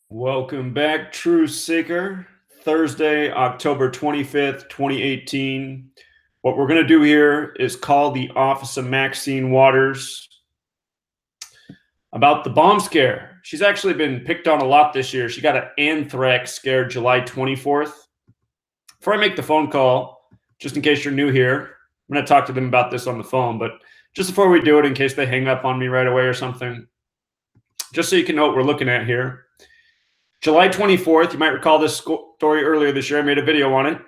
Welcome back, True Seeker. Thursday, October 25th, 2018. What we're going to do here is call the office of Maxine Waters about the bomb scare. She's actually been picked on a lot this year. She got an anthrax scare July 24th. Before I make the phone call, just in case you're new here, I'm going to talk to them about this on the phone, but just before we do it, in case they hang up on me right away or something, just so you can know what we're looking at here. July 24th, you might recall this story earlier this year. I made a video on it.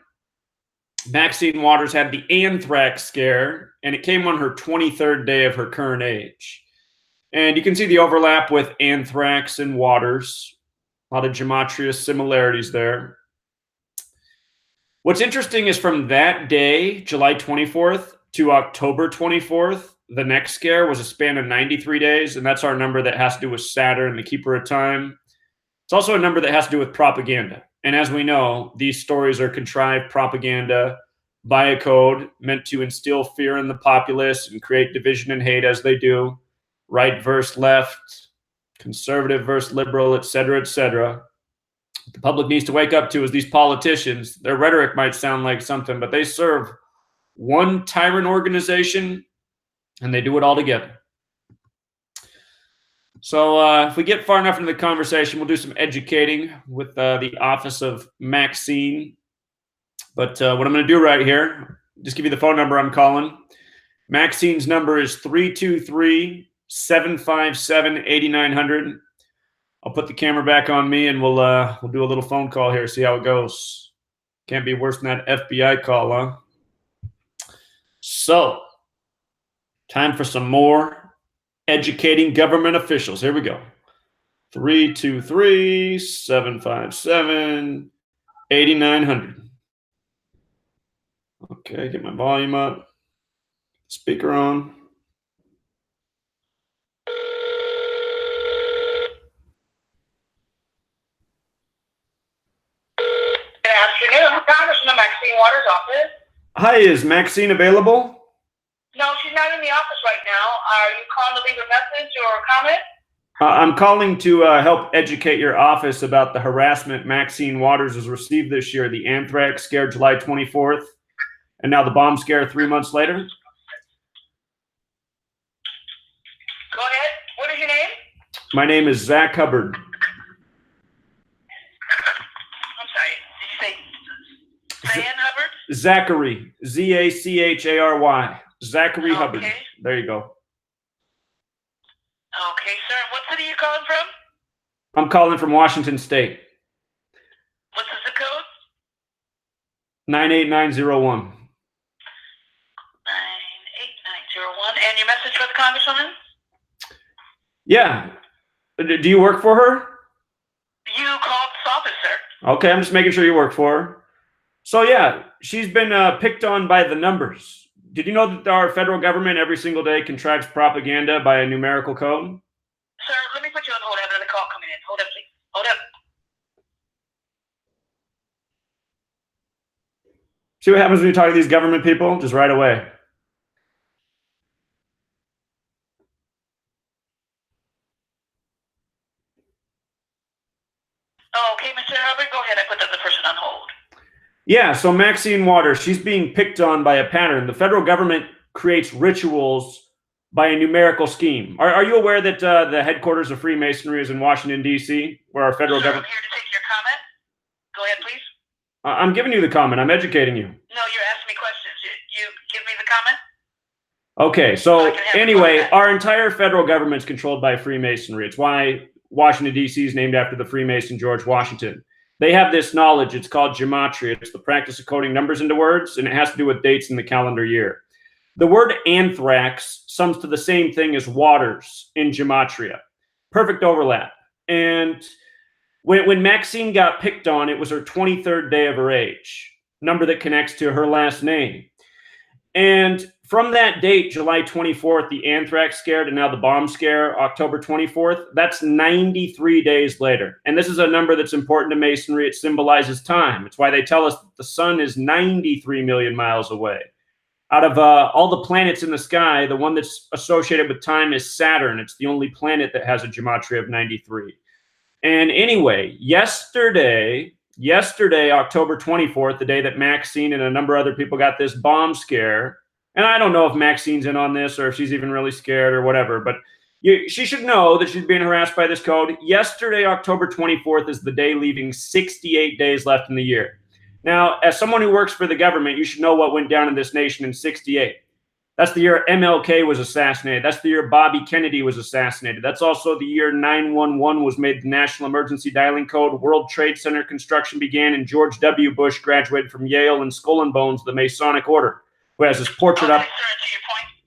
Maxine Waters had the anthrax scare, and it came on her 23rd day of her current age. And you can see the overlap with anthrax and Waters. A lot of Gematria similarities there. What's interesting is from that day, July 24th, to October 24th, the next scare was a span of 93 days, and that's our number that has to do with Saturn, the keeper of time. It's also a number that has to do with propaganda. And as we know, these stories are contrived propaganda by a code meant to instill fear in the populace and create division and hate as they do. Right versus left, conservative versus liberal, et cetera, et cetera. What the public needs to wake up to is these politicians. Their rhetoric might sound like something, but they serve one tyrant organization, and they do it all together. So if we get far enough into the conversation, we'll do some educating with the office of Maxine. But what I'm going to do right here, just give you the phone number I'm calling. Maxine's number is 323-757-8900. I'll put the camera back on me, and we'll do a little phone call here, see how it goes. Can't be worse than that FBI call, huh? So, time for some more educating government officials. Here we go. 323-757-8900. Okay, get my volume up. Speaker on. Good afternoon. Congressman Maxine Waters' office. Hi, is Maxine available? No, she's not in the office right now. Are you calling to leave a message or a comment? I'm calling to help educate your office about the harassment Maxine Waters has received this year, the anthrax scare July 24th, and now the bomb scare 3 months later. Go ahead. What is your name? My name is Zach Hubbard. I'm sorry. Did you say Zan Hubbard? Zachary. Z-A-C-H-A-R-Y. Zachary Hubbard. Okay. There you go. Okay, sir. What city are you calling from? I'm calling from Washington State. What's the zip code? 98901. 98901. And your message for the Congresswoman? Yeah. Do you work for her? You called this office, sir. Okay, I'm just making sure you work for her. So yeah, she's been picked on by the numbers. Did you know that our federal government every single day contrives propaganda by a numerical code? Sir, let me put you on hold. I have another call coming in. Hold up, please. Hold up. See what happens when you talk to these government people? Just right away. Okay, Mr. Hubbard, go ahead. I put the other person on hold. Yeah, so Maxine Waters, she's being picked on by a pattern. The federal government creates rituals by a numerical scheme. Are you aware that the headquarters of Freemasonry is in Washington, D.C., where our federal government... I'm here to take your comment. Go ahead, please. I'm giving you the comment. I'm educating you. No, you're asking me questions. You give me the comment? Okay, so anyway, our entire federal government is controlled by Freemasonry. It's why Washington, D.C. is named after the Freemason George Washington. They have this knowledge. It's called Gematria. It's the practice of coding numbers into words, and it has to do with dates in the calendar year. The word anthrax sums to the same thing as waters in Gematria. Perfect overlap. And when Maxine got picked on, it was her 23rd day of her age, number that connects to her last name. And from that date, July 24th, the anthrax scare, and now the bomb scare, October 24th, that's 93 days later. And this is a number that's important to Masonry. It symbolizes time. It's why they tell us that the sun is 93 million miles away. Out of all the planets in the sky, the one that's associated with time is Saturn. It's the only planet that has a gematria of 93. And anyway, yesterday, October 24th, the day that Maxine and a number of other people got this bomb scare, and I don't know if Maxine's in on this or if she's even really scared or whatever, but she should know that she's being harassed by this code. Yesterday, October 24th, is the day leaving 68 days left in the year. Now, as someone who works for the government, you should know what went down in this nation in 68. That's the year MLK was assassinated. That's the year Bobby Kennedy was assassinated. That's also the year 911 was made the national emergency dialing code. World Trade Center construction began, and George W. Bush graduated from Yale and Skull and Bones, the Masonic Order, who has his portrait up.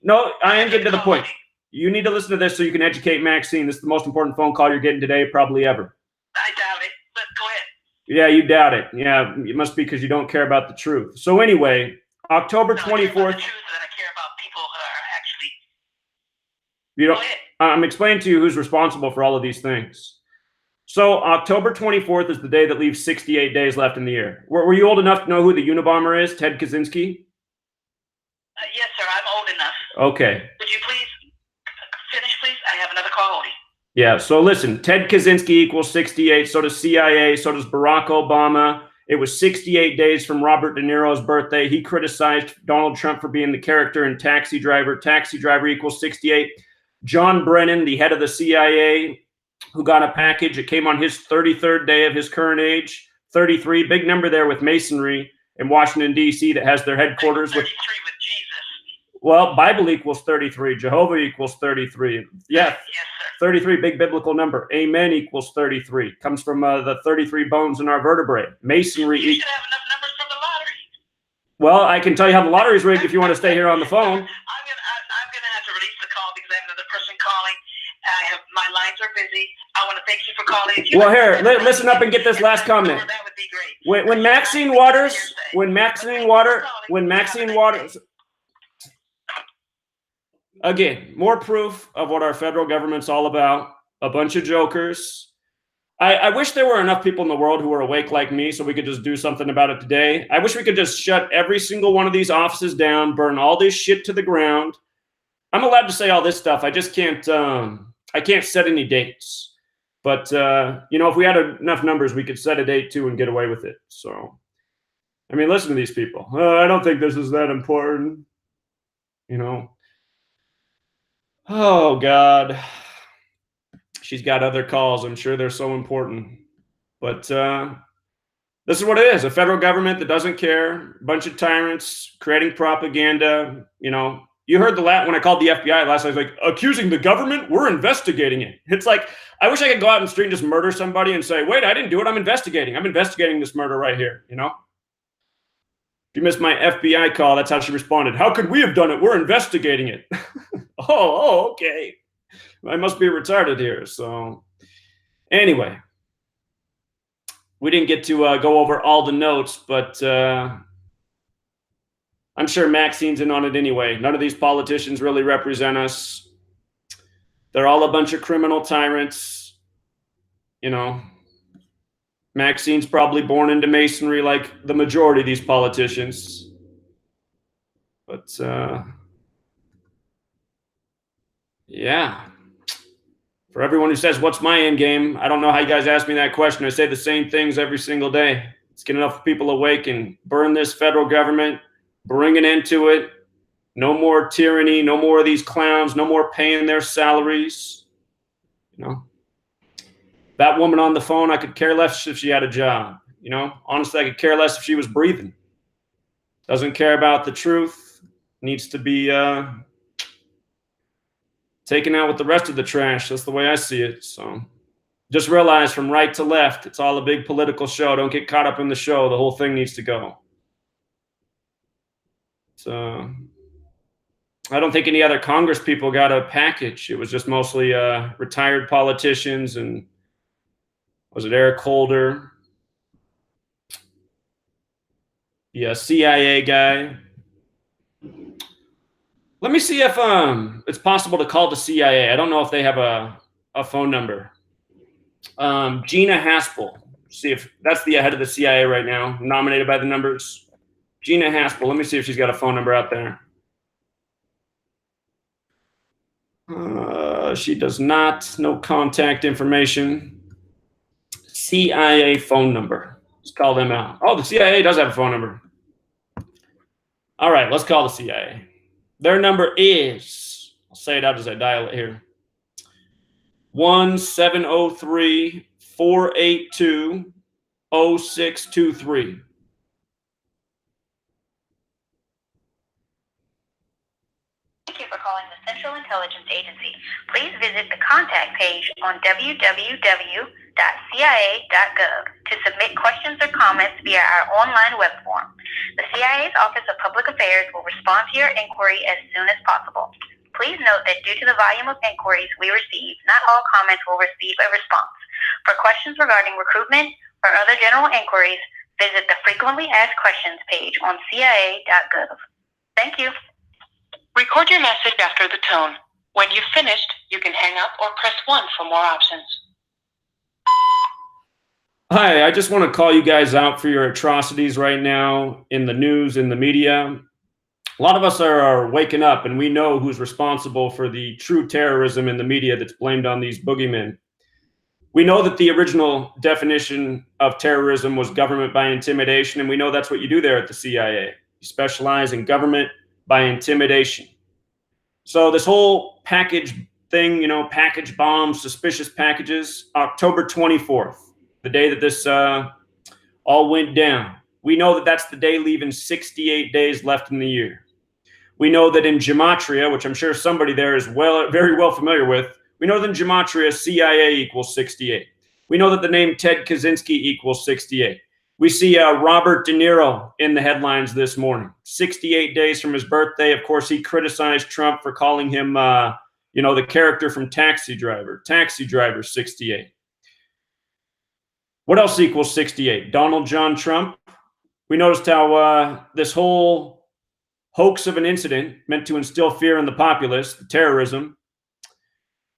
No, I am getting to the point. You need to listen to this so you can educate Maxine. This is the most important phone call you're getting today, probably ever. I doubt it, but go ahead. Yeah, you doubt it. Yeah, it must be because you don't care about the truth. So anyway, October 24th. You know, I'm explaining to you who's responsible for all of these things. So October 24th is the day that leaves 68 days left in the year. Were you old enough to know who the Unabomber is, Ted Kaczynski? Yes, sir, I'm old enough. Okay. Would you please finish, please? I have another call holding. Yeah, so listen, Ted Kaczynski equals 68, so does CIA, so does Barack Obama. It was 68 days from Robert De Niro's birthday. He criticized Donald Trump for being the character in Taxi Driver. Taxi Driver equals 68. John Brennan, the head of the CIA, who got a package. It came on his 33rd day of his current age. 33, big number there with Masonry in Washington, D.C. that has their headquarters. 33 with Jesus. Well, Bible equals 33. Jehovah equals 33. Yeah, yes, sir. 33, big biblical number. Amen equals 33. Comes from the 33 bones in our vertebrae. Masonry. You should have enough numbers from the lottery. Well, I can tell you how the lottery's rigged if you want to stay here on the phone. I'm gonna have to release the call because I have another person calling. My lines are busy. I want to thank you for calling. Well, here, listen up and get this last comment. That would be great. When Maxine Waters, again, more proof of what our federal government's all about. A bunch of jokers. I wish there were enough people in the world who are awake like me so we could just do something about it today. I wish we could just shut every single one of these offices down, burn all this shit to the ground. I'm allowed to say all this stuff. I just can't, I can't set any dates. But, you know, if we had enough numbers, we could set a date too and get away with it. So, I mean, listen to these people. I don't think this is that important. You know. Oh, God. She's got other calls. I'm sure they're so important. But this is what it is. A federal government that doesn't care. A bunch of tyrants creating propaganda. You know, you heard when I called the FBI last night, I was like, accusing the government? We're investigating it. It's like, I wish I could go out in the street and just murder somebody and say, wait, I didn't do it. I'm investigating. I'm investigating this murder right here, you know? If you missed my FBI call, that's how she responded. How could we have done it? We're investigating it. Oh, okay. I must be retarded here. So anyway, we didn't get to go over all the notes, but I'm sure Maxine's in on it anyway. None of these politicians really represent us. They're all a bunch of criminal tyrants. You know, Maxine's probably born into Masonry like the majority of these politicians. But yeah. For everyone who says, what's my end game? I don't know how you guys ask me that question. I say the same things every single day. Let's get enough people awake and burn this federal government, bring an end to it. No more tyranny, no more of these clowns, no more paying their salaries. You know, that woman on the phone, I could care less if she had a job. You know, honestly, I could care less if she was breathing. Doesn't care about the truth. Needs to be taken out with the rest of the trash. That's the way I see it. So just realize from right to left, it's all a big political show. Don't get caught up in the show. The whole thing needs to go. So I don't think any other Congress people got a package. It was just mostly retired politicians and was it Eric Holder? Yeah, CIA guy. Let me see if it's possible to call the CIA. I don't know if they have a phone number. Gina Haspel. See if that's the head of the CIA right now, nominated by the numbers. Gina Haspel. Let me see if she's got a phone number out there. She does not. No contact information. CIA phone number. Let's call them out. Oh, the CIA does have a phone number. All right, let's call the CIA. Their number is, I'll say it out as I dial it here, 1-703-482-0623. Thank you for calling the Central Intelligence Agency. Please visit the contact page on www.cia.gov to submit questions or comments via our online web form. The CIA's Office of Public Affairs will respond to your inquiry as soon as possible. Please note that due to the volume of inquiries we receive, not all comments will receive a response. For questions regarding recruitment or other general inquiries, visit the Frequently Asked Questions page on cia.gov. Thank you. Record your message after the tone. When you've finished, you can hang up or press 1 for more options. Hi, I just want to call you guys out for your atrocities right now in the news, in the media. A lot of us are waking up and we know who's responsible for the true terrorism in the media that's blamed on these boogeymen. We know that the original definition of terrorism was government by intimidation, and we know that's what you do there at the CIA. You specialize in government by intimidation. So this whole package thing, package bombs, suspicious packages, October 24th, the day that this all went down. We know that that's the day leaving 68 days left in the year. We know that in Gematria, which I'm sure somebody there is very well familiar with, we know that in Gematria, CIA equals 68. We know that the name Ted Kaczynski equals 68. We see Robert De Niro in the headlines this morning. 68 days from his birthday. Of course, he criticized Trump for calling him, the character from Taxi Driver. Taxi Driver 68. What else equals 68? Donald John Trump. We noticed how this whole hoax of an incident meant to instill fear in the populace, the terrorism.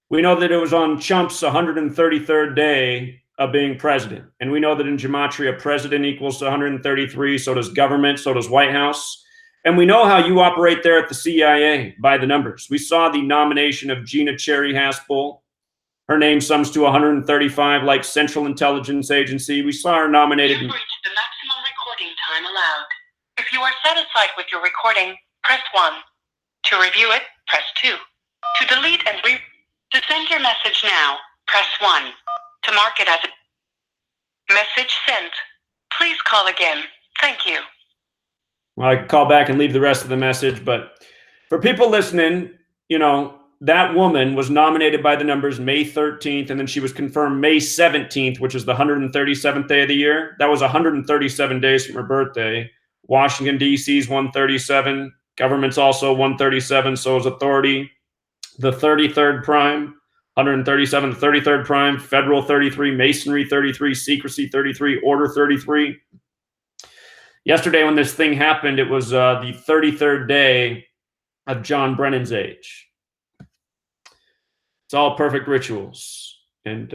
We know that it was on Trump's 133rd day of being president. And we know that in Gematria, president equals 133, so does government, so does White House. And we know how you operate there at the CIA by the numbers. We saw the nomination of Gina Cherry Haspel. Her name sums to 135, like Central Intelligence Agency. We saw her nominated. You've reached the maximum recording time allowed. If you are satisfied with your recording, press 1. To review it, press 2. To delete and to send your message now, press 1. To mark it as a message sent, please call again. Thank you. Well, I could call back and leave the rest of the message, but for people listening, that woman was nominated by the numbers May 13th, and then she was confirmed May 17th, which is the 137th day of the year. That was 137 days from her birthday. Washington, D.C. is 137. Government's also 137, so is authority. The 33rd prime, 137, the 33rd prime, federal 33, masonry 33, secrecy 33, order 33. Yesterday when this thing happened, it was the 33rd day of John Brennan's age. It's all perfect rituals. And,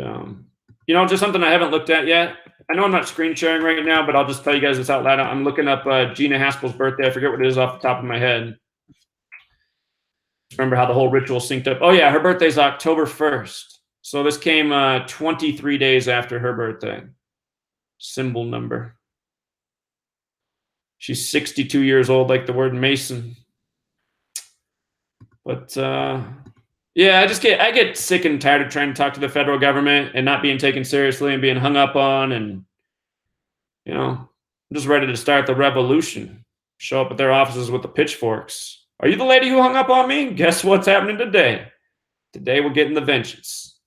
just something I haven't looked at yet. I know I'm not screen sharing right now, but I'll just tell you guys this out loud. I'm looking up Gina Haspel's birthday. I forget what it is off the top of my head. Remember how the whole ritual synced up. Oh, yeah, her birthday's October 1st. So this came 23 days after her birthday. Symbol number. She's 62 years old, like the word Mason. But, yeah, I get sick and tired of trying to talk to the federal government and not being taken seriously and being hung up on. And, I'm just ready to start the revolution. Show up at their offices with the pitchforks. Are you the lady who hung up on me? Guess what's happening today? Today we're getting the vengeance.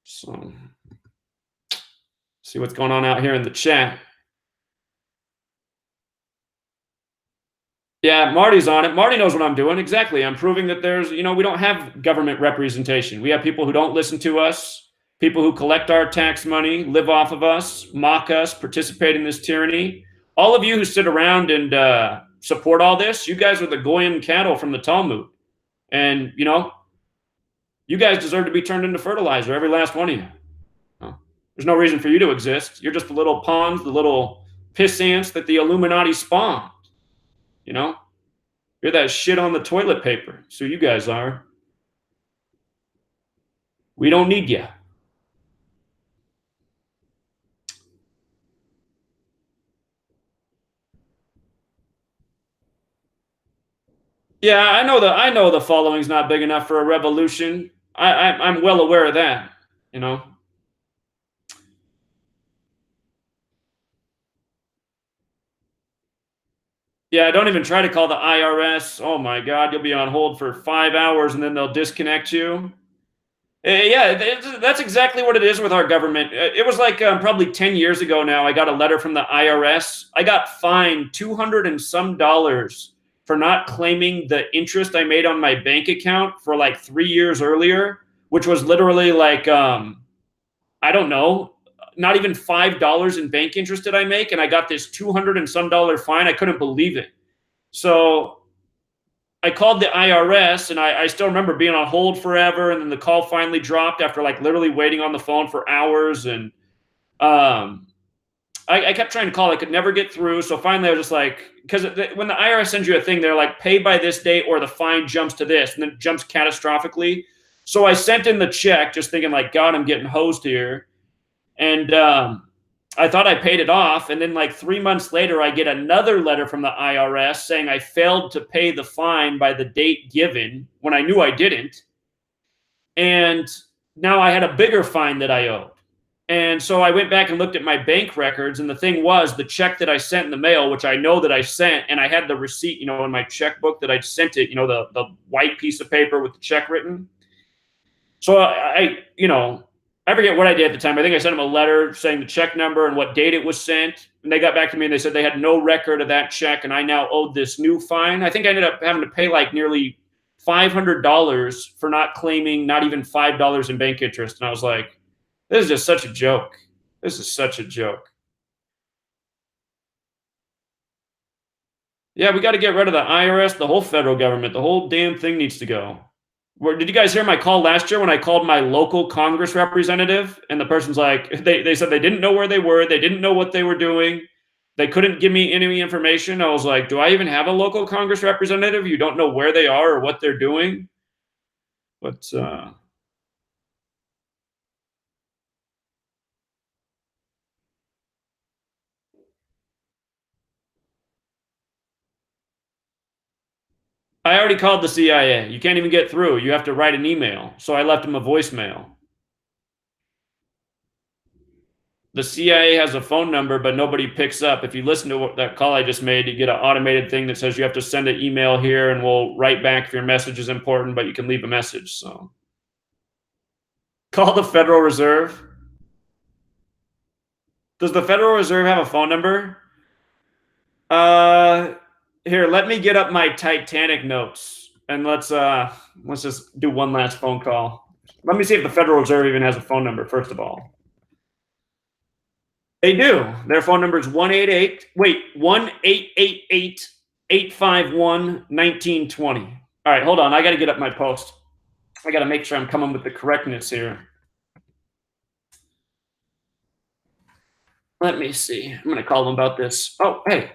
So, see what's going on out here in the chat. Yeah, Marty's on it. Marty knows what I'm doing. Exactly. I'm proving that there's, we don't have government representation. We have people who don't listen to us, people who collect our tax money, live off of us, mock us, participate in this tyranny. All of you who sit around and support all this, you guys are the Goyim cattle from the Talmud. And, you guys deserve to be turned into fertilizer, every last one of you. There's no reason for you to exist. You're just the little pawns, the little piss ants that the Illuminati spawned. You're that shit on the toilet paper. So you guys are. We don't need you. Yeah, I know the following's not big enough for a revolution. I'm well aware of that, you know. Yeah, don't even try to call the IRS. Oh my God, you'll be on hold for 5 hours and then they'll disconnect you. Yeah, that's exactly what it is with our government. It was like probably 10 years ago now. I got a letter from the IRS. I got fined 200 and some dollars for not claiming the interest I made on my bank account for like 3 years earlier, which was literally like, I don't know, not even $5 in bank interest did I make. And I got this 200 and some dollar fine. I couldn't believe it. So I called the IRS and I still remember being on hold forever. And then the call finally dropped after like literally waiting on the phone for hours. And um, I kept trying to call. I could never get through. So finally I was just like, because when the IRS sends you a thing, they're like, pay by this date or the fine jumps to this. And then it jumps catastrophically. So I sent in the check just thinking like, God, I'm getting hosed here. And I thought I paid it off. And then like 3 months later, I get another letter from the IRS saying I failed to pay the fine by the date given when I knew I didn't. And now I had a bigger fine that I owed. And so I went back and looked at my bank records. And the thing was, the check that I sent in the mail, which I know that I sent, and I had the receipt, in my checkbook that I'd sent it, the white piece of paper with the check written. So I forget what I did at the time. I think I sent them a letter saying the check number and what date it was sent. And they got back to me and they said they had no record of that check. And I now owed this new fine. I think I ended up having to pay like nearly $500 for not claiming not even $5 in bank interest. And I was like, this is just such a joke. This is such a joke. Yeah, we got to get rid of the IRS, the whole federal government. The whole damn thing needs to go. Did you guys hear my call last year when I called my local Congress representative? And the person's like, they said they didn't know where they were. They didn't know what they were doing. They couldn't give me any information. I was like, do I even have a local Congress representative? You don't know where they are or what they're doing? But I already called the CIA. You can't even get through. You have to write an email. So I left them a voicemail. The CIA has a phone number, but nobody picks up. If you listen to that call I just made, you get an automated thing that says you have to send an email here and we'll write back if your message is important, but you can leave a message. So call the Federal Reserve. Does the Federal Reserve have a phone number? Here, let me get up my Titanic notes and let's just do one last phone call. Let me see if the Federal Reserve even has a phone number, first of all. They do. Their phone number is 1-888-851-1920. All right, hold on. I got to get up my post. I got to make sure I'm coming with the correctness here. Let me see. I'm going to call them about this. Oh, hey.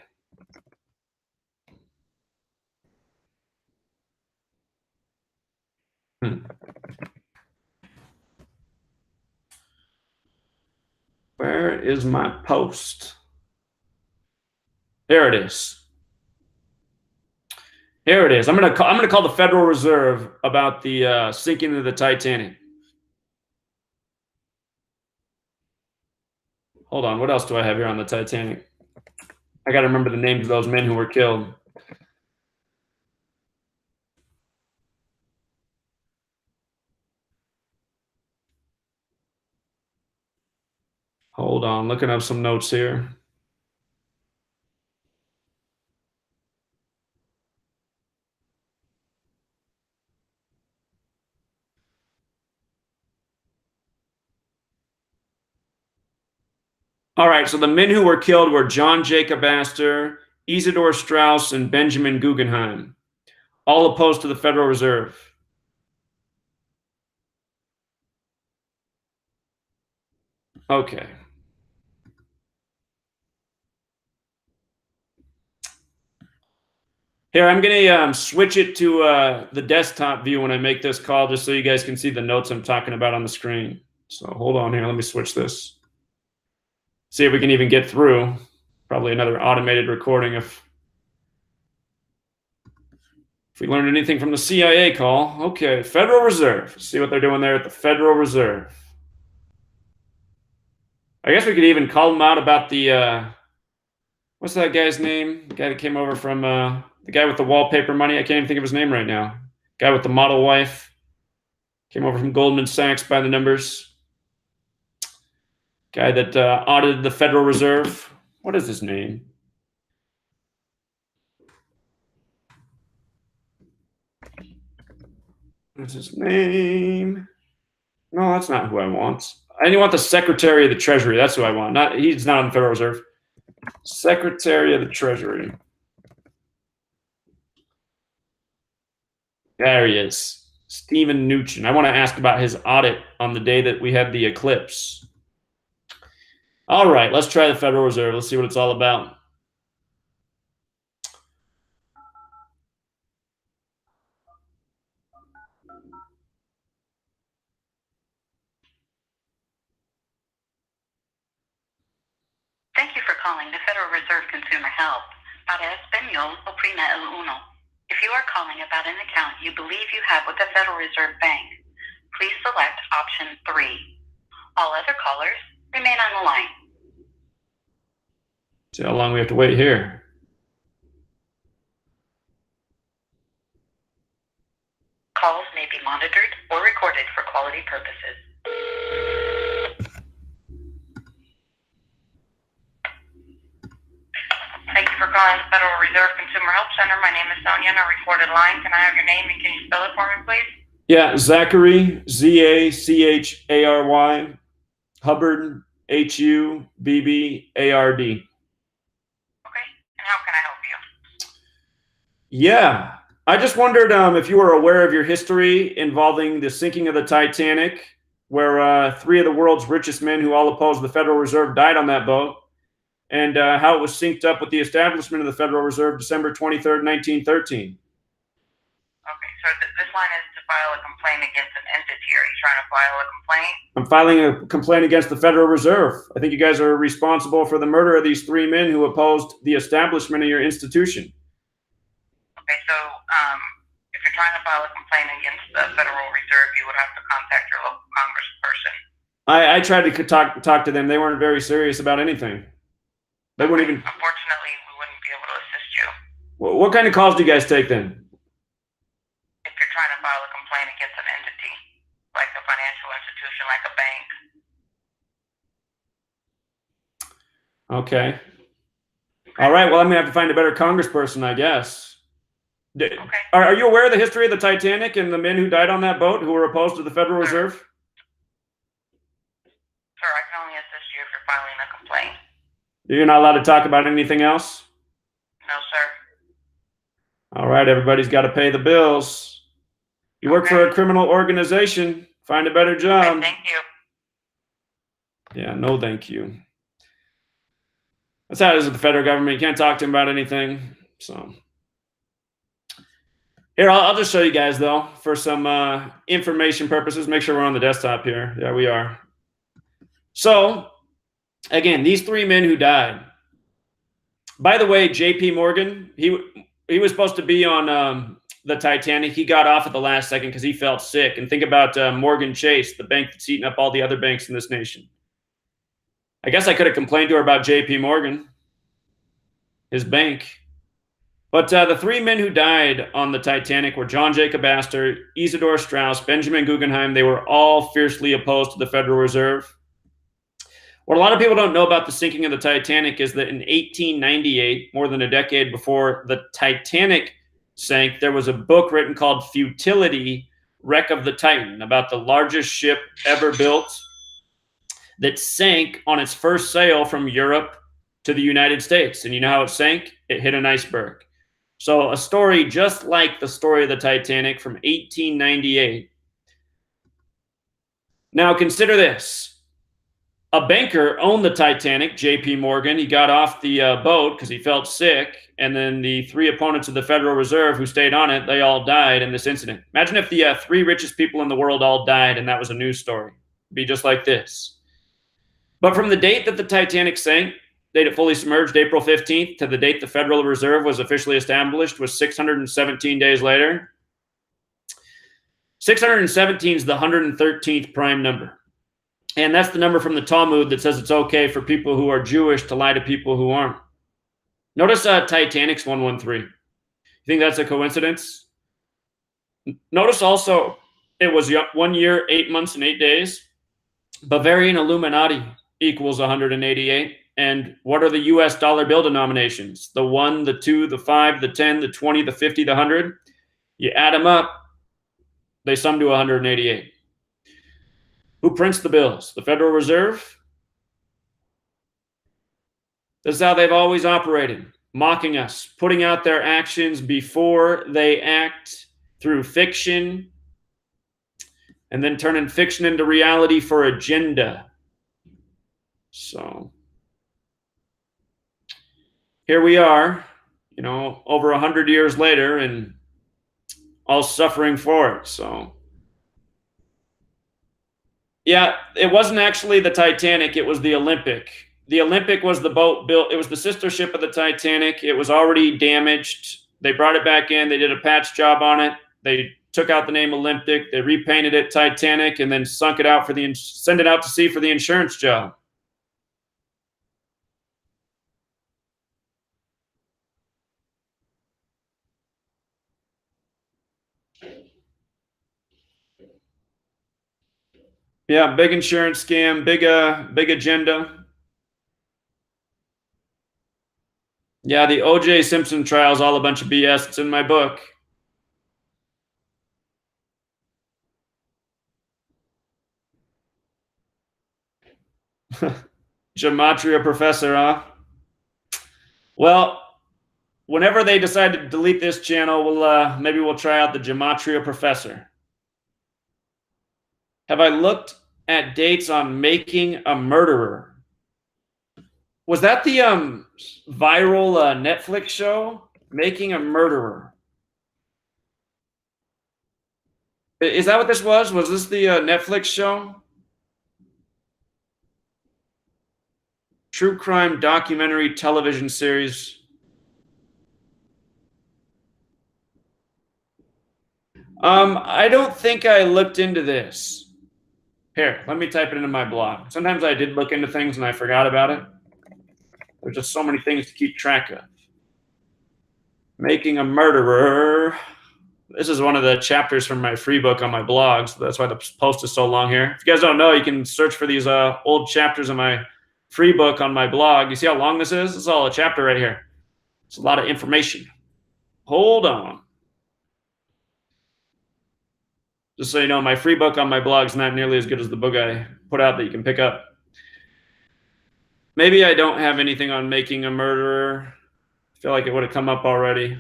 Where is my post? There it is. Here it is. I'm going to call the Federal Reserve about the sinking of the Titanic. Hold on. What else do I have here on the Titanic? I got to remember the names of those men who were killed. Hold on. Looking up some notes here. All right, so the men who were killed were John Jacob Astor, Isidor Straus, and Benjamin Guggenheim, all opposed to the Federal Reserve. Okay. Here, I'm going to switch it to the desktop view when I make this call, just so you guys can see the notes I'm talking about on the screen. So hold on here. Let me switch this. See if we can even get through. Probably another automated recording if we learned anything from the CIA call. Okay, Federal Reserve. Let's see what they're doing there at the Federal Reserve. I guess we could even call them out about the, what's that guy's name? The guy that came over from, the guy with the wallpaper money. I can't even think of his name right now. Guy with the model wife. Came over from Goldman Sachs by the numbers. Guy that audited the Federal Reserve. What is his name? What's his name? No, that's not who I want. I want the Secretary of the Treasury. That's who I want. He's not on the Federal Reserve. Secretary of the Treasury. There he is. Stephen Mnuchin. I want to ask about his audit on the day that we had the eclipse. All right, let's try the Federal Reserve. Let's see what it's all about. Thank you for calling the Federal Reserve Consumer Help. Para español, oprima el uno. If you are calling about an account you believe you have with the Federal Reserve Bank, please select option 3. All other callers remain on the line. See how long we have to wait here. Calls may be monitored or recorded for quality purposes. Thank you for calling the Federal Reserve Consumer Help Center. My name is Sonia on a recorded line. Can I have your name and can you spell it for me, please? Yeah, Zachary, Zachary, Hubbard, Hubbard. Okay, and how can I help you? Yeah, I just wondered if you were aware of your history involving the sinking of the Titanic, where 3 of the world's richest men who all opposed the Federal Reserve died on that boat, and how it was synced up with the establishment of the Federal Reserve December 23rd, 1913. Okay, so this line is to file a complaint against an entity. Are you trying to file a complaint? I'm filing a complaint against the Federal Reserve. I think you guys are responsible for the murder of these 3 men who opposed the establishment of your institution. Okay, so if you're trying to file a complaint against the Federal Reserve, you would have to contact your local congressperson. I tried to talk to them. They weren't very serious about anything. They wouldn't even. Unfortunately, we wouldn't be able to assist you. What kind of calls do you guys take then? If you're trying to file a complaint against an entity, like a financial institution, like a bank. Okay. All right. Well, I'm gonna have to find a better congressperson, I guess. Okay. Are you aware of the history of the Titanic and the men who died on that boat who were opposed to the Federal Reserve? Sir, I can only assist you if you're filing a complaint. You're not allowed to talk about anything else? No, sir. All right, everybody's got to pay the bills. You work for a criminal organization. Find a better job. Okay, thank you. Yeah, no thank you. That's how it is with the federal government. You can't talk to them about anything. So here, I'll just show you guys, though, for some information purposes. Make sure we're on the desktop here. Yeah, we are. So again, these 3 men who died. By the way, J.P. Morgan, he was supposed to be on the Titanic. He got off at the last second because he felt sick. And think about Morgan Chase, the bank that's eating up all the other banks in this nation. I guess I could have complained to her about J.P. Morgan, his bank. But the 3 men who died on the Titanic were John Jacob Astor, Isidor Straus, Benjamin Guggenheim. They were all fiercely opposed to the Federal Reserve. What a lot of people don't know about the sinking of the Titanic is that in 1898, more than a decade before the Titanic sank, there was a book written called Futility, Wreck of the Titan, about the largest ship ever built that sank on its first sail from Europe to the United States. And you know how it sank? It hit an iceberg. So a story just like the story of the Titanic from 1898. Now consider this. A banker owned the Titanic, J.P. Morgan. He got off the boat because he felt sick. And then the 3 opponents of the Federal Reserve who stayed on it, they all died in this incident. Imagine if the 3 richest people in the world all died and that was a news story. It'd be just like this. But from the date that the Titanic sank, date it fully submerged, April 15th, to the date the Federal Reserve was officially established, was 617 days later. 617 is the 113th prime number. And that's the number from the Talmud that says it's okay for people who are Jewish to lie to people who aren't. Notice Titanic's 113. You think that's a coincidence? Notice also it was 1 year, 8 months, and 8 days. Bavarian Illuminati equals 188. And what are the US dollar bill denominations? The 1, the 2, the 5, the 10, the 20, the 50, the 100. You add them up, they sum to 188. Who prints the bills? The Federal Reserve? This is how they've always operated, mocking us, putting out their actions before they act through fiction, and then turning fiction into reality for agenda. So here we are, over 100 years later, and all suffering for it. So yeah, it wasn't actually the Titanic, it was the Olympic. The Olympic was the boat built, it was the sister ship of the Titanic. It was already damaged. They brought it back in, they did a patch job on it. They took out the name Olympic, they repainted it Titanic, and then sent it out to sea for the insurance job. Yeah, big insurance scam, big agenda. Yeah, the O.J. Simpson trial is all a bunch of BS. It's in my book. Gematria professor, huh? Well, whenever they decide to delete this channel, maybe we'll try out the Gematria professor. Have I looked at dates on Making a Murderer? Was that the viral Netflix show, Making a Murderer? Is that what this was? Was this the Netflix show? True crime documentary television series. I don't think I looked into this. Here, let me type it into my blog. Sometimes I did look into things and I forgot about it. There's just so many things to keep track of. Making a Murderer. This is one of the chapters from my free book on my blog, so that's why the post is so long here. If you guys don't know, you can search for these old chapters in my free book on my blog. You see how long this is? This is all a chapter right here. It's a lot of information. Hold on. Just so you know, my free book on my blog is not nearly as good as the book I put out that you can pick up. Maybe I don't have anything on Making a Murderer. I feel like it would have come up already.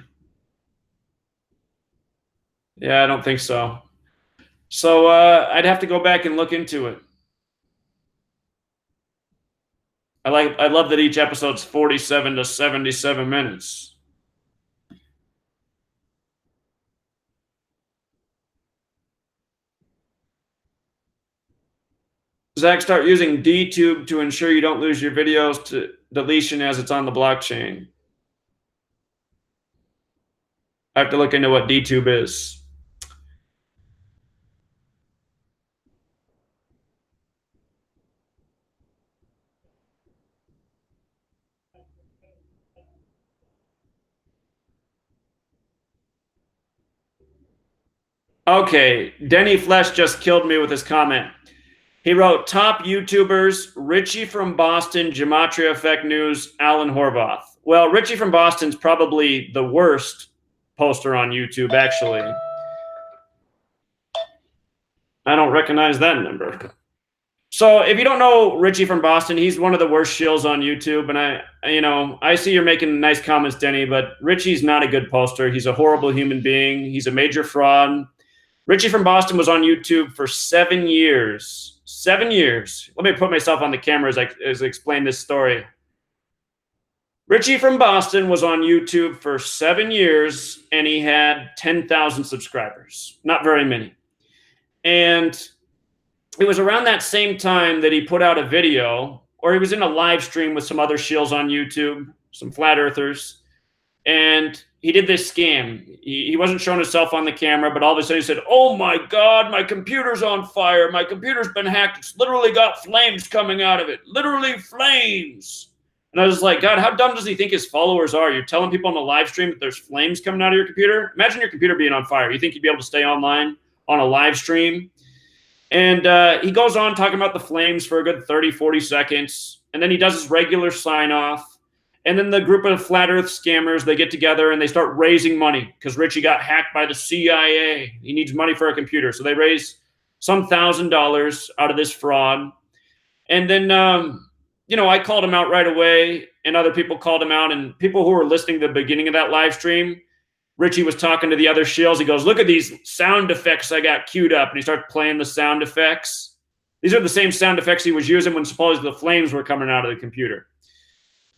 Yeah, I don't think so. So I'd have to go back and look into it. I love that each episode's 47 to 77 minutes. Zach, start using DTube to ensure you don't lose your videos to deletion as it's on the blockchain. I have to look into what DTube is. Okay, Denny Flesh just killed me with his comment. He wrote, top YouTubers, Richie from Boston, Gematria Effect News, Alan Horvath. Well, Richie from Boston's probably the worst poster on YouTube, actually. I don't recognize that number. So if you don't know Richie from Boston, he's one of the worst shills on YouTube. And I see you're making nice comments, Denny, but Richie's not a good poster. He's a horrible human being. He's a major fraud. Richie from Boston was on YouTube for 7 years. 7 years. Let me put myself on the camera as I explain this story. Richie from Boston was on YouTube for 7 years, and he had 10,000 subscribers. Not very many. And it was around that same time that he put out a video or he was in a live stream with some other shills on YouTube, some flat earthers, and he did this scam. He wasn't showing himself on the camera, but all of a sudden he said, "Oh my God, my computer's on fire. My computer's been hacked. It's literally got flames coming out of it. Literally flames." And I was like, God, how dumb does he think his followers are? You're telling people on the live stream that there's flames coming out of your computer? Imagine your computer being on fire. You think you'd be able to stay online on a live stream? And he goes on talking about the flames for a good 30, 40 seconds. And then he does his regular sign off. And then the group of flat earth scammers, they get together and they start raising money because Richie got hacked by the CIA. He needs money for a computer. So they raise some $1,000 out of this fraud. And then, I called him out right away, and other people called him out. And people who were listening to the beginning of that live stream, Richie was talking to the other shills. He goes, "Look at these sound effects I got queued up." And he started playing the sound effects. These are the same sound effects he was using when supposedly the flames were coming out of the computer.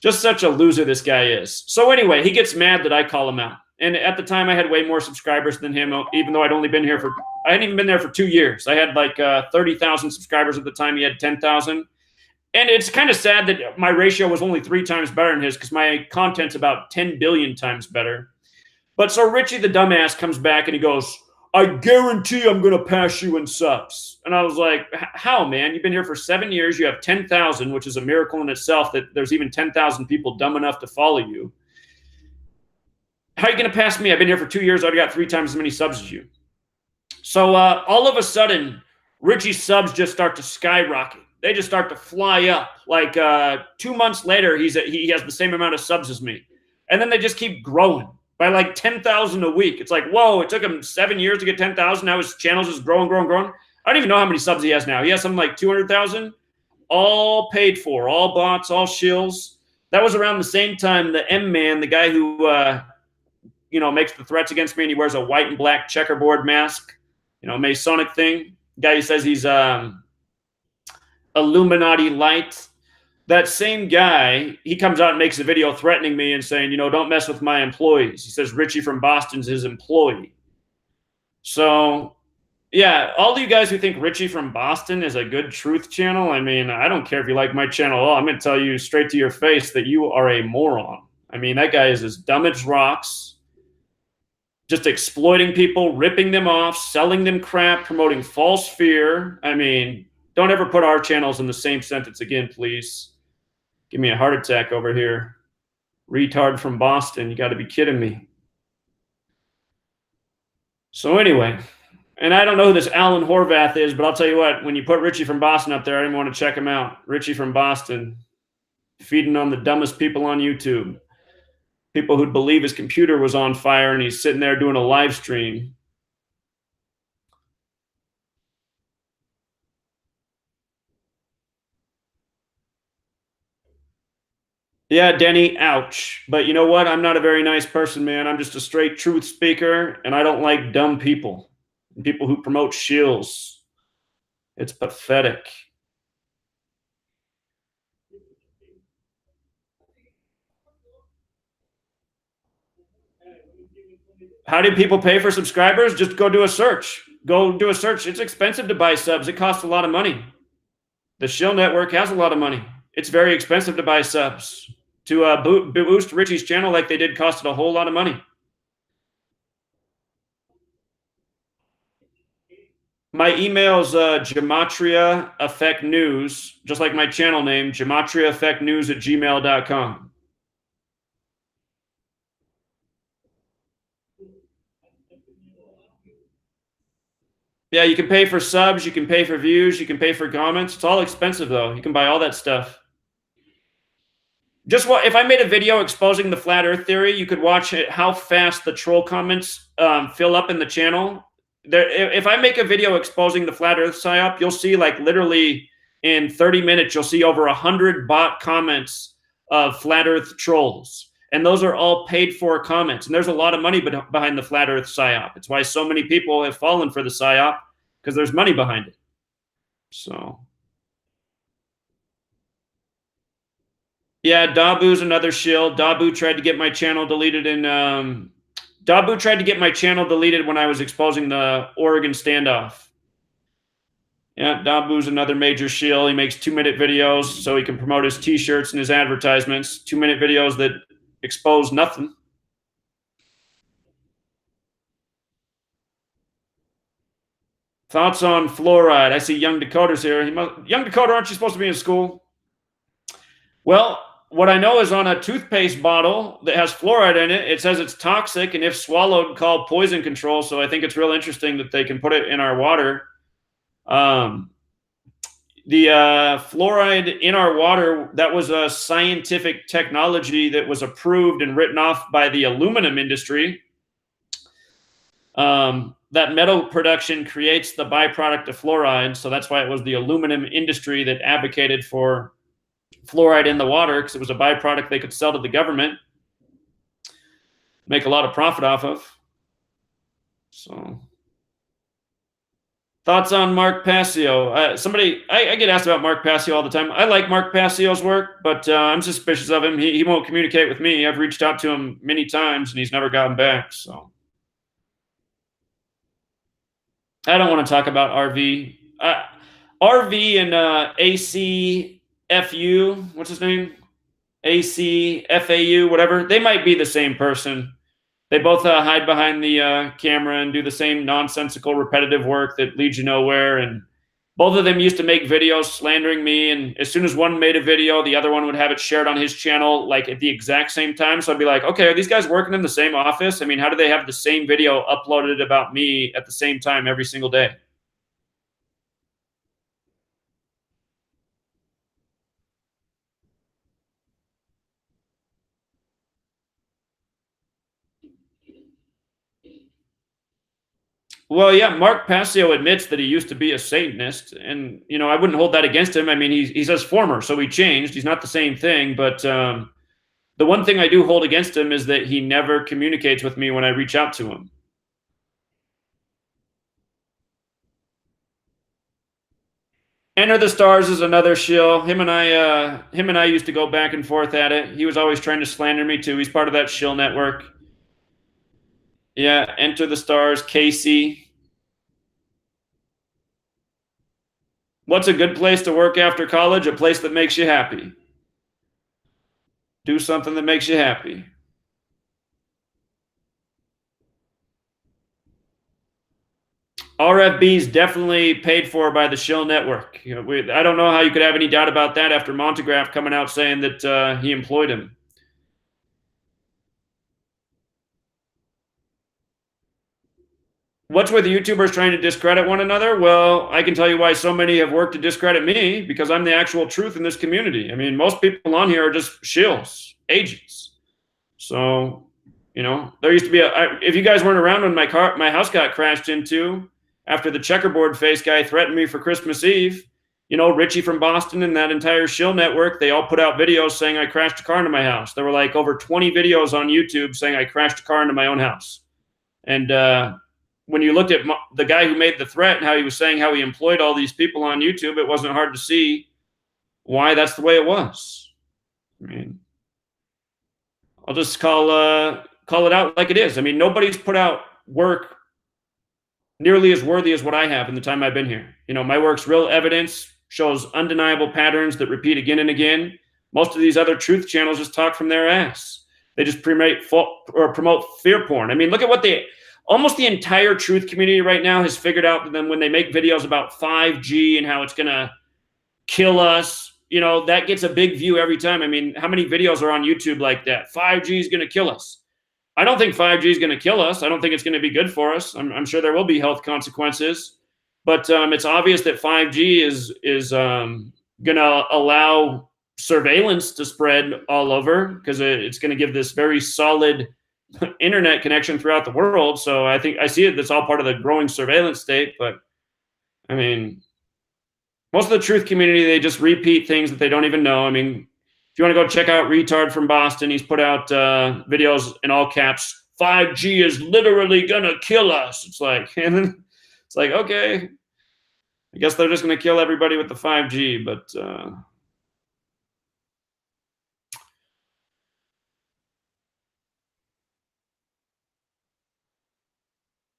Just such a loser this guy is. So anyway, he gets mad that I call him out. And at the time, I had way more subscribers than him, even though I hadn't even been there for 2 years. I had like 30,000 subscribers at the time. He had 10,000. And it's kind of sad that my ratio was only 3 times better than his because my content's about 10 billion times better. But so Richie the dumbass comes back and he goes, "I guarantee I'm going to pass you in subs." And I was like, how, man? You've been here for 7 years. You have 10,000, which is a miracle in itself that there's even 10,000 people dumb enough to follow you. How are you going to pass me? I've been here for 2 years. I already got 3 times as many subs as you. So all of a sudden, Richie's subs just start to skyrocket. They just start to fly up. Like 2 months later, he has the same amount of subs as me. And then they just keep growing by like 10,000 a week. It's like, whoa, it took him 7 years to get 10,000. Now his channel's just growing. I don't even know how many subs he has now. He has something like 200,000, all paid for, all bots, all shills. That was around the same time the M-Man, the guy who, makes the threats against me, and he wears a white and black checkerboard mask, Masonic thing. Guy who says he's Illuminati light. That same guy, he comes out and makes a video threatening me and saying, "Don't mess with my employees." He says Richie from Boston's his employee. So, yeah, all of you guys who think Richie from Boston is a good truth channel, I mean, I don't care if you like my channel at all. I'm going to tell you straight to your face that you are a moron. I mean, that guy is as dumb as rocks, just exploiting people, ripping them off, selling them crap, promoting false fear. I mean, don't ever put our channels in the same sentence again, please. Give me a heart attack over here. Retard from Boston. You got to be kidding me. So anyway, and I don't know who this Alan Horvath is, but I'll tell you what, when you put Richie from Boston up there, I didn't want to check him out. Richie from Boston, feeding on the dumbest people on YouTube. People who'd believe his computer was on fire and he's sitting there doing a live stream. Yeah, Denny, ouch. But you know what? I'm not a very nice person, man. I'm just a straight truth speaker, and I don't like dumb people and people who promote shills. It's pathetic. How do people pay for subscribers? Just go do a search. Go do a search. It's expensive to buy subs. It costs a lot of money. The shill network has a lot of money. It's very expensive to buy subs. To boost Richie's channel like they did costed a whole lot of money. My email's Gematria Effect News, just like my channel name, gematriaeffectnews@gmail.com. Yeah, you can pay for subs, you can pay for views, you can pay for comments. It's all expensive, though. You can buy all that stuff. Just if I made a video exposing the flat earth theory, you could watch how fast the troll comments fill up in the channel. If I make a video exposing the flat earth psyop, you'll see like literally in 30 minutes, you'll see over 100 bot comments of flat earth trolls. And those are all paid for comments. And there's a lot of money behind the flat earth psyop. It's why so many people have fallen for the psyop, because there's money behind it. So, yeah, Dabu's another shill. Dabu tried to get my channel deleted Dabu tried to get my channel deleted when I was exposing the Oregon standoff. Yeah, Dabu's another major shill. He makes 2-minute videos so he can promote his t-shirts and his advertisements. 2-minute videos that expose nothing. Thoughts on fluoride? I see Young Dakota's here. Young Dakota, aren't you supposed to be in school? Well, what I know is on a toothpaste bottle that has fluoride in it, it says it's toxic and if swallowed, called poison control. So I think it's real interesting that they can put it in our water. The fluoride in our water, that was a scientific technology that was approved and written off by the aluminum industry. That metal production creates the byproduct of fluoride. So that's why it was the aluminum industry that advocated for fluoride in the water, because it was a byproduct they could sell to the government, make a lot of profit off of. So thoughts on Mark Passio? I get asked about Mark Passio all the time. I like Mark Passio's work, but I'm suspicious of him. He won't communicate with me. I've reached out to him many times and he's never gotten back. So I don't want to talk about RV. RV and ACFU, what's his name? ACFAU, whatever. They might be the same person. They both hide behind the camera and do the same nonsensical, repetitive work that leads you nowhere. And both of them used to make videos slandering me. And as soon as one made a video, the other one would have it shared on his channel, like at the exact same time. So I'd be like, okay, are these guys working in the same office? I mean, how do they have the same video uploaded about me at the same time every single day? Well, yeah, Mark Passio admits that he used to be a Satanist, and I wouldn't hold that against him. I mean, he says former, so he changed. He's not the same thing, but the one thing I do hold against him is that he never communicates with me when I reach out to him. Enter the Stars is another shill. Him and I used to go back and forth at it. He was always trying to slander me too. He's part of that shill network. Yeah, Enter the Stars, Casey. What's a good place to work after college? A place that makes you happy. Do something that makes you happy. RFB is definitely paid for by the shill network. I don't know how you could have any doubt about that after Montegraph coming out saying that he employed him. What's with YouTubers trying to discredit one another? Well, I can tell you why so many have worked to discredit me, because I'm the actual truth in this community. I mean, most people on here are just shills, agents. So, there used to be if you guys weren't around when my house got crashed into after the checkerboard face guy threatened me for Christmas Eve, Richie from Boston and that entire shill network, they all put out videos saying I crashed a car into my house. There were like over 20 videos on YouTube saying I crashed a car into my own house. And when you looked at the guy who made the threat and how he was saying how he employed all these people on YouTube, it wasn't hard to see why that's the way it was. I mean, I'll just call it out like it is. I mean, nobody's put out work nearly as worthy as what I have in the time I've been here. My work's real evidence, shows undeniable patterns that repeat again and again. Most of these other truth channels just talk from their ass. They just promote fear porn. I mean, look at what almost the entire truth community right now has figured out that when they make videos about 5G and how it's going to kill us, that gets a big view every time. I mean, how many videos are on YouTube like that? 5G is going to kill us. I don't think 5G is going to kill us. I don't think it's going to be good for us. I'm sure there will be health consequences, but it's obvious that 5G is going to allow surveillance to spread all over, because it's going to give this very solid internet connection throughout the world. So I think I see it. That's all part of the growing surveillance state. But I mean, most of the truth community, they just repeat things that they don't even know. I mean, if you want to go check out Retard from Boston, he's put out videos in all caps. 5G is literally gonna kill us. It's like, okay, I guess they're just gonna kill everybody with the 5G. But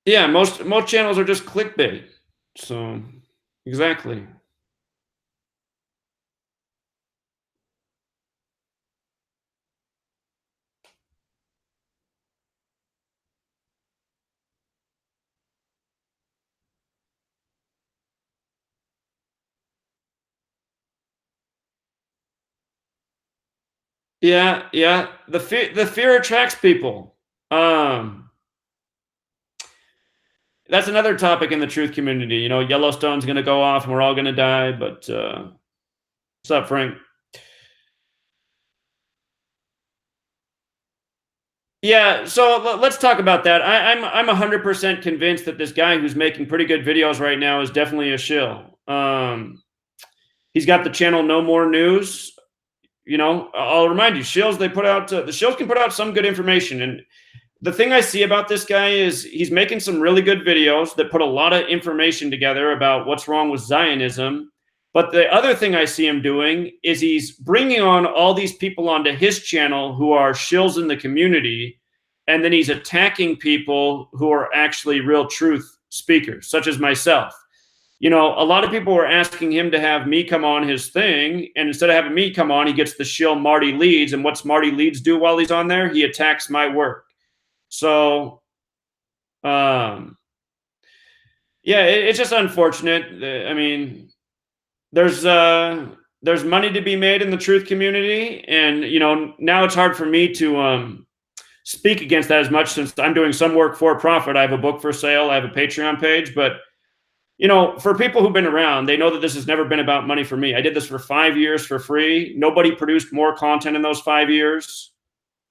yeah, most channels are just clickbait. So Exactly. Yeah, yeah. The fear attracts people. Um, that's another topic in the truth community. You know, Yellowstone's going to go off and we're all going to die. But what's up, Frank? Yeah. So let's talk about that. I'm 100% convinced that this guy who's making pretty good videos right now is definitely a shill. He's got the channel No More News. You know, I'll remind you, shills they put out the shills can put out some good information. And the thing I see about this guy is he's making some really good videos that put a lot of information together about what's wrong with Zionism. But the other thing I see him doing is he's bringing on all these people onto his channel who are shills in the community. And then he's attacking people who are actually real truth speakers, such as myself. You know, a lot of people were asking him to have me come on his thing. And instead of having me come on, he gets the shill Marty Leeds. And what's Marty Leeds do while he's on there? He attacks my work. So, um, yeah, it's just unfortunate. I mean, there's money to be made in the truth community, and you know now it's hard for me to speak against that as much since I'm doing some work for profit. I have a book for sale. I have a Patreon page, but you know, for people who've been around, they know that this has never been about money for me. I did this for 5 years for free. Nobody produced more content in those 5 years.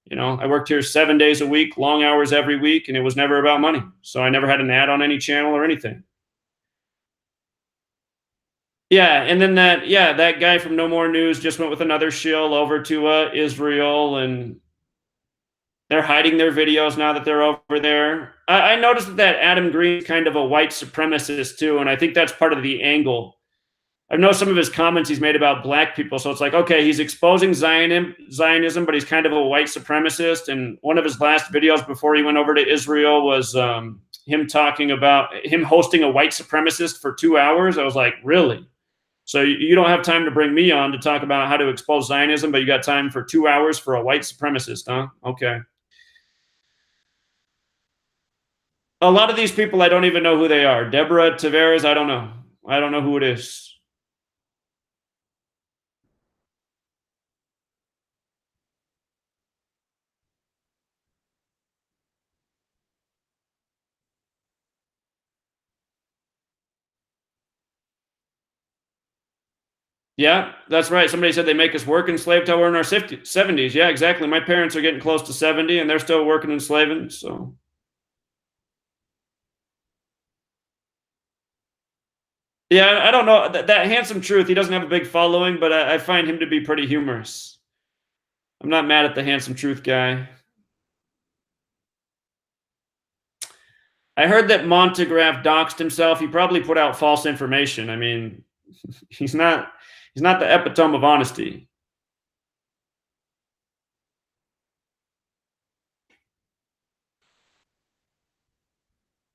You know, I worked here 7 days a week, long hours every week, and it was never about money. So I never had an ad on any channel or anything. Yeah, and then that guy from No More News just went with another shill over to Israel, and they're hiding their videos now that they're over there. I noticed that Adam Green's kind of a white supremacist too, and I think that's part of the angle. I know some of his comments he's made about black people. So it's like, okay, he's exposing Zionism, but he's kind of a white supremacist. And one of his last videos before he went over to Israel was him talking about him hosting a white supremacist for 2 hours. I was like, really? So you don't have time to bring me on to talk about how to expose Zionism, but you got time for 2 hours for a white supremacist, huh? Okay. A lot of these people, I don't even know who they are. Deborah Tavares, I don't know. I don't know who it is. Yeah, that's right. Somebody said they make us work enslaved till we're in our 70s. Yeah, exactly. My parents are getting close to 70 and they're still working enslaving. So, yeah, I don't know. That Handsome Truth, he doesn't have a big following, but I find him to be pretty humorous. I'm not mad at the Handsome Truth guy. I heard that Montegraph doxed himself. He probably put out false information. I mean, he's not the epitome of honesty.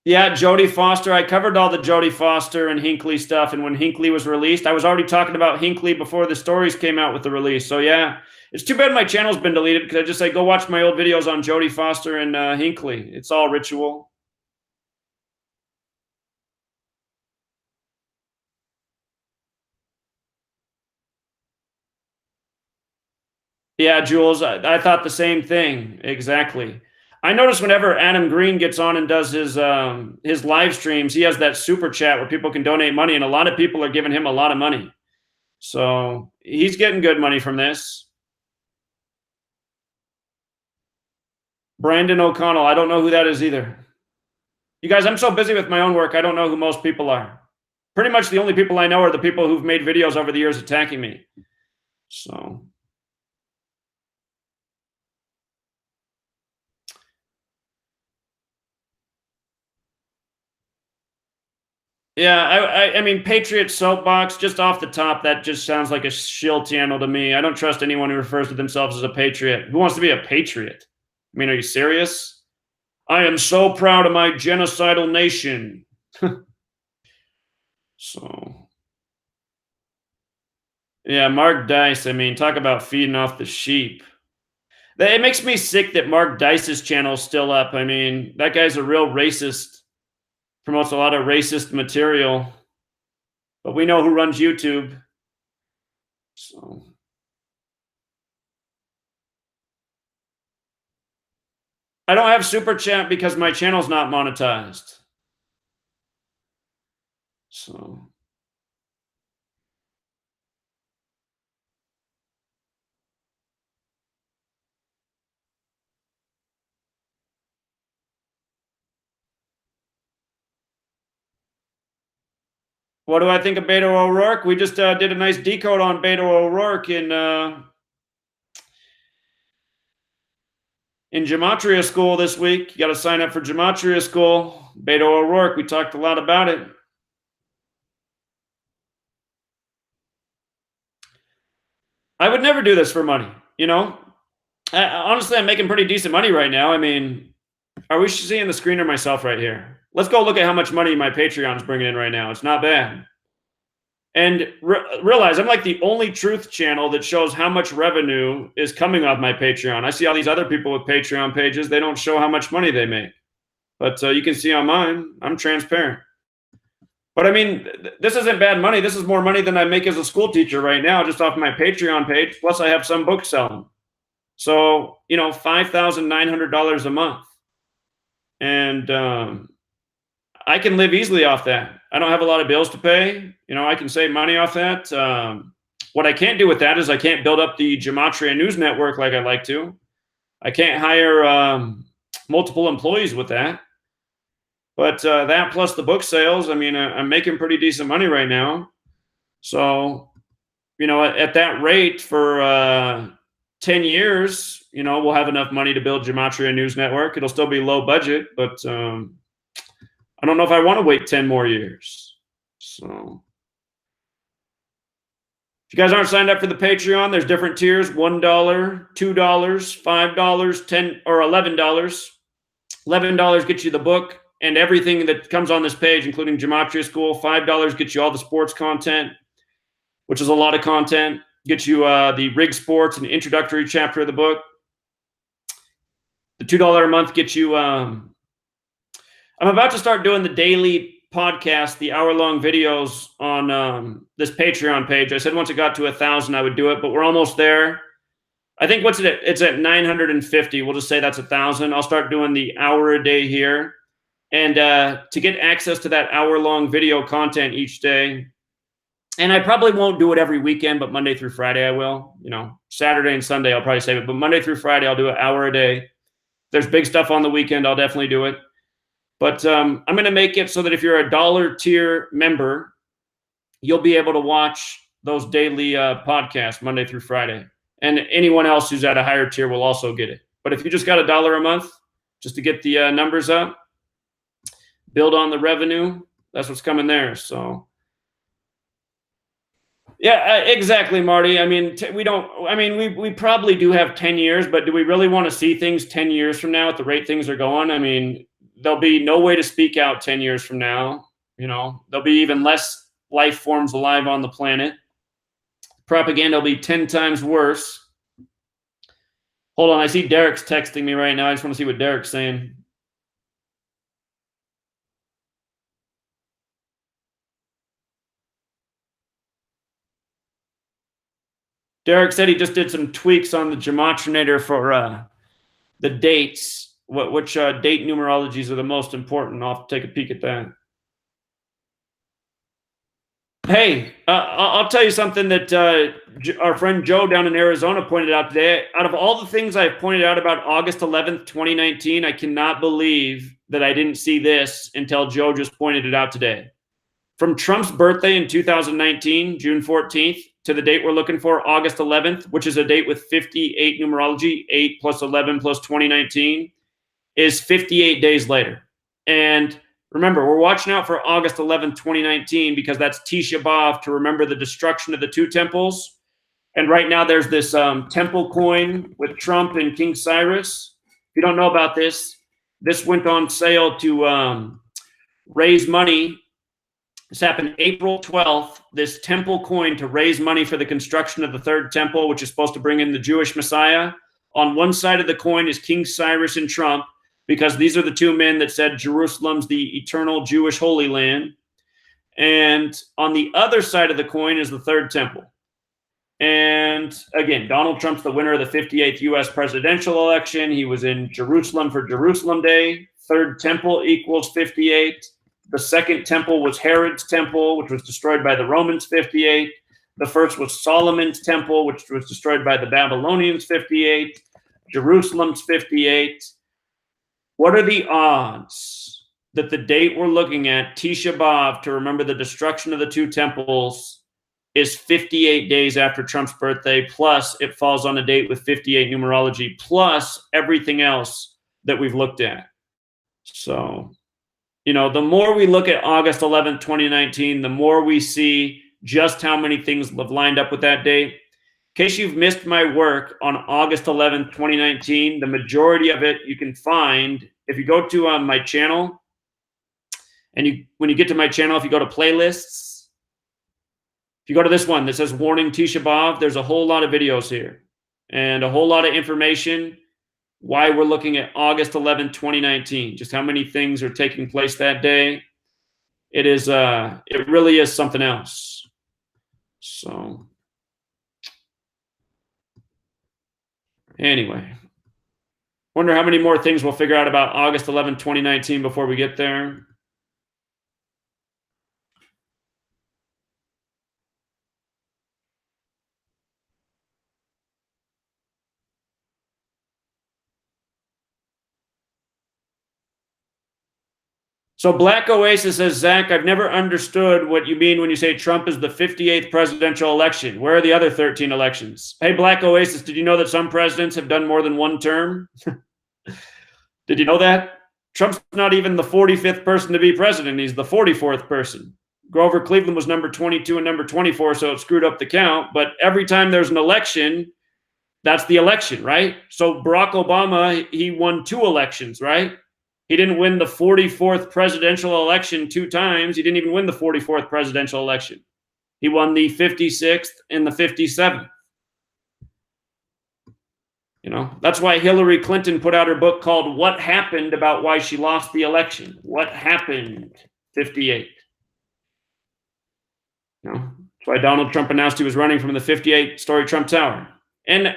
Yeah, Jodie Foster. I covered all the Jodie Foster and Hinckley stuff, and when Hinckley was released, I was already talking about Hinckley before the stories came out with the release. So yeah, it's too bad my channel's been deleted because I just say go watch my old videos on Jodie Foster and Hinckley. It's all ritual. Yeah, Jules, I thought the same thing. Exactly. I notice whenever Adam Green gets on and does his live streams, he has that super chat where people can donate money, and a lot of people are giving him a lot of money. So he's getting good money from this. Brandon O'Connell. I don't know who that is either. You guys, I'm so busy with my own work, I don't know who most people are. Pretty much the only people I know are the people who've made videos over the years attacking me. So, yeah, I mean, Patriot Soapbox, just off the top, that just sounds like a shill channel to me. I don't trust anyone who refers to themselves as a patriot. Who wants to be a patriot? I mean, are you serious? I am so proud of my genocidal nation. So, Yeah, Mark Dice. I mean, talk about feeding off the sheep. It makes me sick that Mark Dice's channel is still up. I mean, that guy's a real racist, promotes a lot of racist material. But we know who runs YouTube. So I don't have Super Chat because my channel's not monetized. So what do I think of Beto O'Rourke? We just did a nice decode on Beto O'Rourke in Gematria school this week. You got to sign up for Gematria school. Beto O'Rourke, we talked a lot about it. I would never do this for money, you know? Honestly, I'm making pretty decent money right now. I mean, are we seeing the screen or myself right here? Let's go look at how much money my Patreon's bringing in right now. It's not bad. And realize I'm like the only truth channel that shows how much revenue is coming off my Patreon. I see all these other people with Patreon pages. They don't show how much money they make. But you can see on mine, I'm transparent. But I mean, this isn't bad money. This is more money than I make as a school teacher right now, just off my Patreon page. Plus, I have some books selling. So, you know, $5,900 a month. And I can live easily off that. I don't have a lot of bills to pay. You know, I can save money off that. What I can't do with that is I can't build up the Gematria News Network like I'd like to. I can't hire multiple employees with that. But that plus the book sales, I mean, I'm making pretty decent money right now. So, you know, at that rate for 10 years, you know, we'll have enough money to build Gematria News Network. It'll still be low budget, but I don't know if I want to wait 10 more years. So if you guys aren't signed up for the Patreon, there's different tiers: $1, $2, $5, $10, or $11. $11 gets you the book and everything that comes on this page, including Gematria School. $5 gets you all the sports content, which is a lot of content. Gets you the rig sports and introductory chapter of the book. The $2 a month gets you. I'm about to start doing the daily podcast, the hour-long videos on this Patreon page. I said once it got to 1,000, I would do it, but we're almost there. I think what's it at? It's at 950. We'll just say that's 1,000. I'll start doing the hour a day here. And to get access to that hour-long video content each day, and I probably won't do it every weekend, but Monday through Friday I will. You know, Saturday and Sunday I'll probably save it, but Monday through Friday I'll do an hour a day. If there's big stuff on the weekend, I'll definitely do it. But I'm going to make it so that if you're a $1 tier member, you'll be able to watch those daily podcasts Monday through Friday. And anyone else who's at a higher tier will also get it. But if you just got $1 a month, just to get the numbers up, build on the revenue, that's what's coming there. So yeah, exactly, Marty. I mean, we probably do have 10 years, but do we really want to see things 10 years from now at the rate things are going? I mean, there'll be no way to speak out 10 years from now. You know, there'll be even less life forms alive on the planet. Propaganda will be 10 times worse. Hold on, I see Derek's texting me right now. I just want to see what Derek's saying. Derek said he just did some tweaks on the Gematrinator for the dates. Which date numerologies are the most important? I'll have to take a peek at that. Hey, I'll tell you something that our friend Joe down in Arizona pointed out today. Out of all the things I've pointed out about August 11th, 2019, I cannot believe that I didn't see this until Joe just pointed it out today. From Trump's birthday in 2019, June 14th, to the date we're looking for, August 11th, which is a date with 58 numerology, 8 plus 11 plus 2019, is 58 days later. And remember, we're watching out for August 11th, 2019, because that's Tisha B'Av, to remember the destruction of the two temples. And right now there's this temple coin with Trump and King Cyrus. If you don't know about this, this went on sale to raise money This happened April 12th, this temple coin to raise money for the construction of the third temple, which is supposed to bring in the Jewish Messiah. On one side of the coin is King Cyrus and Trump, because these are the two men that said Jerusalem's the eternal Jewish Holy Land. And on the other side of the coin is the third temple. And again, Donald Trump's the winner of the 58th U.S. presidential election. He was in Jerusalem for Jerusalem Day. Third temple equals 58. The second temple was Herod's temple, which was destroyed by the Romans, 58. The first was Solomon's temple, which was destroyed by the Babylonians, 58. Jerusalem's 58. What are the odds that the date we're looking at, Tisha B'Av, to remember the destruction of the two temples, is 58 days after Trump's birthday, plus it falls on a date with 58 numerology, plus everything else that we've looked at? So, you know, the more we look at August 11th, 2019, the more we see just how many things have lined up with that date. In case you've missed my work on August 11th, 2019, the majority of it you can find if you go to my channel. And when you get to my channel, if you go to playlists, if you go to this one that says Warning Tisha B'Av, there's a whole lot of videos here and a whole lot of information why we're looking at August 11th, 2019, just how many things are taking place that day. It really is something else. So anyway, wonder how many more things we'll figure out about August 11th, 2019 before we get there. So Black Oasis says, Zach, I've never understood what you mean when you say Trump is the 58th presidential election. Where are the other 13 elections? Hey, Black Oasis, did you know that some presidents have done more than one term? Did you know that? Trump's not even the 45th person to be president. He's the 44th person. Grover Cleveland was number 22 and number 24, so it screwed up the count. But every time there's an election, that's the election, right? So Barack Obama, he won 2 elections, right? He didn't win the 44th presidential election 2 times. He didn't even win the 44th presidential election. He won the 56th and the 57th. You know, that's why Hillary Clinton put out her book called What Happened, about why she lost the election. What happened? 58. You know, that's why Donald Trump announced he was running from the 58-story Trump Tower. And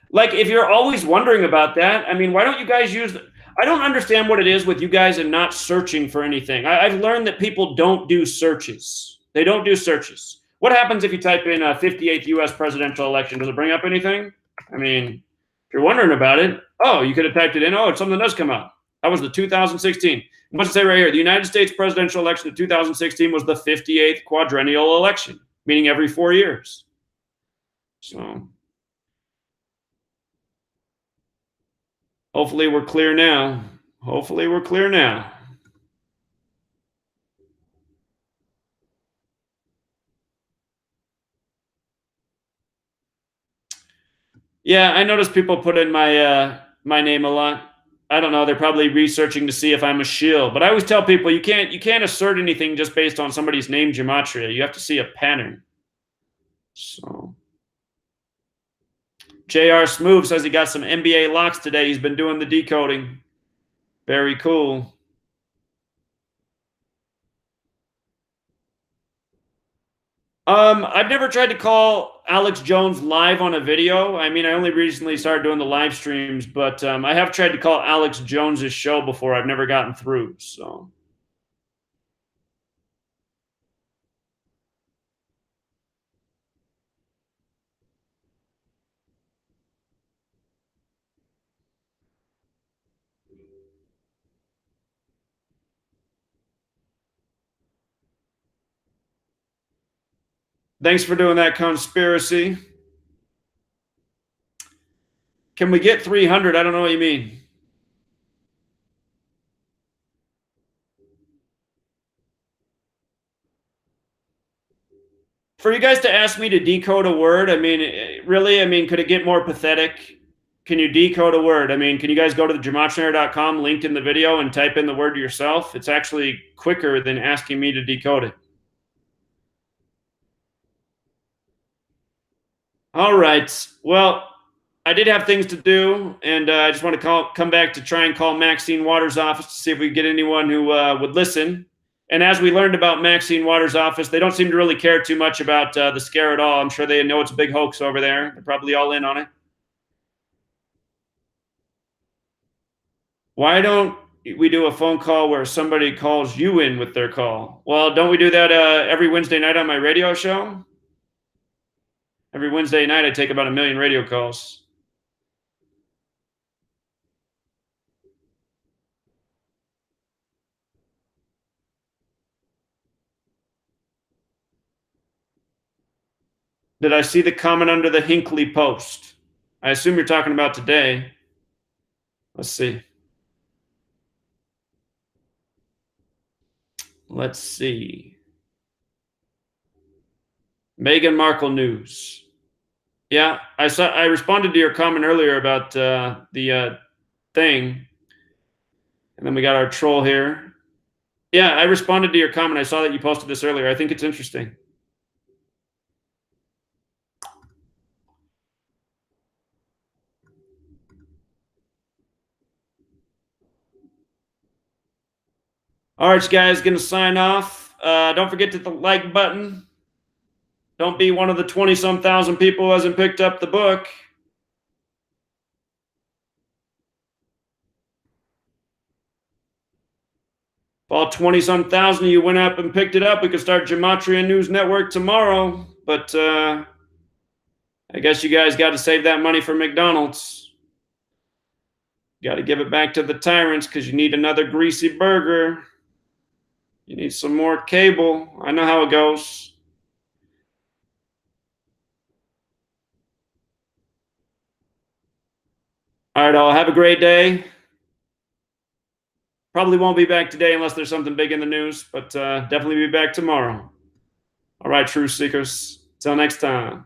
like, if you're always wondering about that, I mean, why don't you guys use I don't understand what it is with you guys and not searching for anything. I've learned that people don't do searches. They don't do searches. What happens if you type in a 58th U.S. presidential election? Does it bring up anything? I mean, if you're wondering about it, oh, you could have typed it in. Oh, it's something that does come up. That was the 2016. What's it say right here? The United States presidential election of 2016 was the 58th quadrennial election, meaning every 4 years. So hopefully we're clear now. Hopefully we're clear now. Yeah, I noticed people put in my my name a lot. I don't know. They're probably researching to see if I'm a shill. But I always tell people you can't assert anything just based on somebody's name gematria. You have to see a pattern. So J.R. Smoove says he got some NBA locks today. He's been doing the decoding. Very cool. I've never tried to call Alex Jones live on a video. I mean, I only recently started doing the live streams, but I have tried to call Alex Jones's show before. I've never gotten through, so. Thanks for doing that, Conspiracy. Can we get 300? I don't know what you mean. For you guys to ask me to decode a word, I mean, really, I mean, could it get more pathetic? Can you decode a word? I mean, can you guys go to the gematria.com, linked in the video, and type in the word yourself? It's actually quicker than asking me to decode it. All right. Well, I did have things to do, and I just want to come back to try and call Maxine Waters' office to see if we could get anyone who would listen. And as we learned about Maxine Waters' office, they don't seem to really care too much about the scare at all. I'm sure they know it's a big hoax over there. They're probably all in on it. Why don't we do a phone call where somebody calls you in with their call? Well, don't we do that every Wednesday night on my radio show? Every Wednesday night, I take about 1 million radio calls. Did I see the comment under the Hinckley post? I assume you're talking about today. Let's see. Let's see. Meghan Markle news. Yeah, I responded to your comment earlier about the thing. And then we got our troll here. Yeah, I responded to your comment. I saw that you posted this earlier. I think it's interesting. All right, guys, going to sign off. Don't forget to hit the like button. Don't be one of the 20-some thousand people who hasn't picked up the book. If all 20-some thousand of you went up and picked it up, we could start Gematria News Network tomorrow. But I guess you guys got to save that money for McDonald's. Got to give it back to the tyrants because you need another greasy burger. You need some more cable. I know how it goes. All right, all. Have a great day. Probably won't be back today unless there's something big in the news, but definitely be back tomorrow. All right, truth seekers. Till next time.